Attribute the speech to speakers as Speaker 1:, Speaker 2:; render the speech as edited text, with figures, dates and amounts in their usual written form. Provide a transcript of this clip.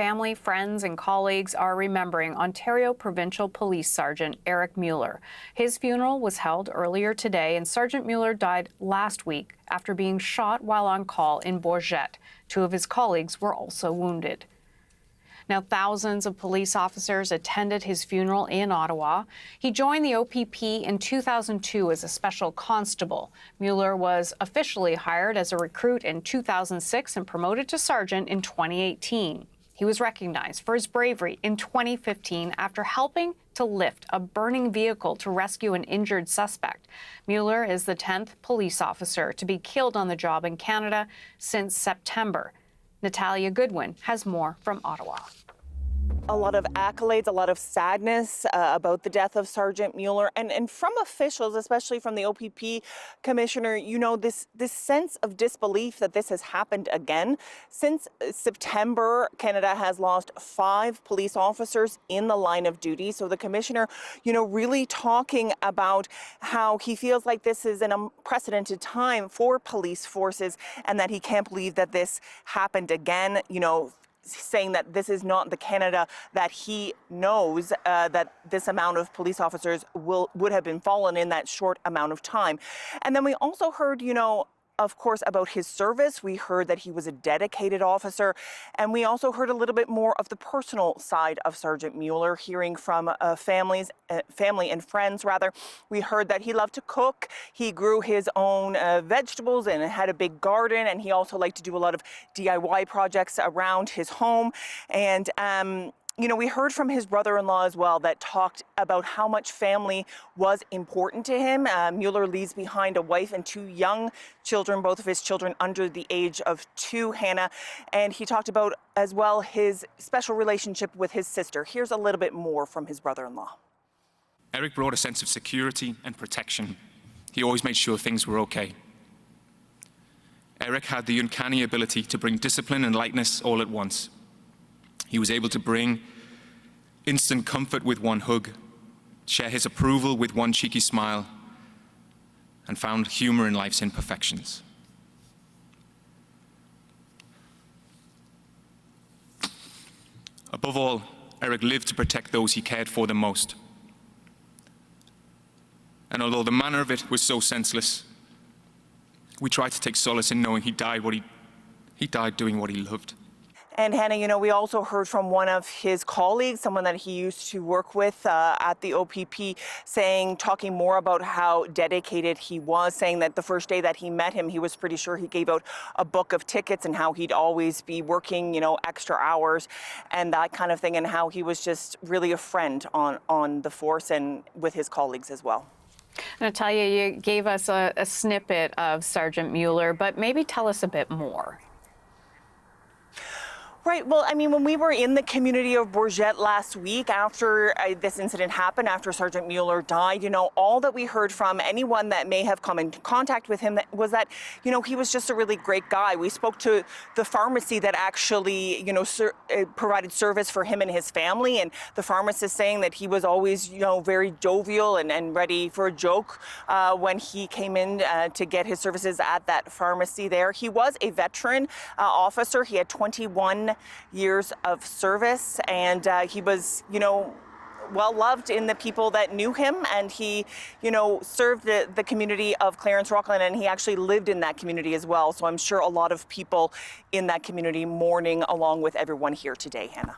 Speaker 1: family, friends, and colleagues are remembering Ontario Provincial Police Sgt. Eric Mueller. His funeral was held earlier today, and Sergeant Mueller died last week after being shot while on call in Bourget. Two of his colleagues were also wounded. Now, thousands of police officers attended his funeral in Ottawa. He joined the OPP in 2002 as a special constable. Mueller was officially hired as a recruit in 2006 and promoted to sergeant in 2018. He was recognized for his bravery in 2015 after helping to lift a burning vehicle to rescue an injured suspect. Mueller is the 10th police officer to be killed on the job in Canada since September. Natalia Goodwin has more from Ottawa.
Speaker 2: A lot of accolades, a lot of sadness about the death of Sergeant Mueller, and from officials, especially from the OPP commissioner, you know, this sense of disbelief that this has happened again. Since September, Canada has lost 5 police officers in the line of duty. So the commissioner, you know, really talking about how he feels like this is an unprecedented time for police forces and that he can't believe that this happened again, you know, saying that this is not the Canada that he knows, that this amount of police officers would have been fallen in that short amount of time. And then we also heard, you know, of course, about his service. We heard that he was a dedicated officer, and we also heard a little bit more of the personal side of Sergeant Mueller, hearing from family and friends, rather. We heard that he loved to cook. He grew his own vegetables and had a big garden, and he also liked to do a lot of DIY projects around his home. And you know, we heard from his brother-in-law as well that talked about how much family was important to him. Mueller leaves behind a wife and 2 young children, both of his children under the age of 2, Hannah. And he talked about as well his special relationship with his sister. Here's a little bit more from his brother-in-law.
Speaker 3: Eric brought a sense of security and protection. He always made sure things were okay. Eric had the uncanny ability to bring discipline and lightness all at once. He was able to bring instant comfort with one hug, share his approval with one cheeky smile, and found humor in life's imperfections. Above all, Eric lived to protect those he cared for the most. And although the manner of it was so senseless, we try to take solace in knowing he died doing what he loved.
Speaker 2: And Hannah, you know, we also heard from one of his colleagues, someone that he used to work with at the OPP, talking more about how dedicated he was, saying that the first day that he met him, he was pretty sure he gave out a book of tickets and how he'd always be working, you know, extra hours and that kind of thing, and how he was just really a friend on the force and with his colleagues as well.
Speaker 1: Natalia, you gave us a snippet of Sergeant Mueller, but maybe tell us a bit more.
Speaker 2: Right. Well, I mean, when we were in the community of Bourget last week after this incident happened, after Sergeant Mueller died, you know, all that we heard from anyone that may have come into contact with him was that, you know, he was just a really great guy. We spoke to the pharmacy that actually, you know, provided service for him and his family. And the pharmacist saying that he was always, you know, very jovial and ready for a joke when he came in to get his services at that pharmacy there. He was a veteran officer. He had 21 years of service, and he was, you know, well loved in the people that knew him, and he, you know, served the community of Clarence Rockland, and he actually lived in that community as well. So I'm sure a lot of people in that community mourning along with everyone here today, Hannah.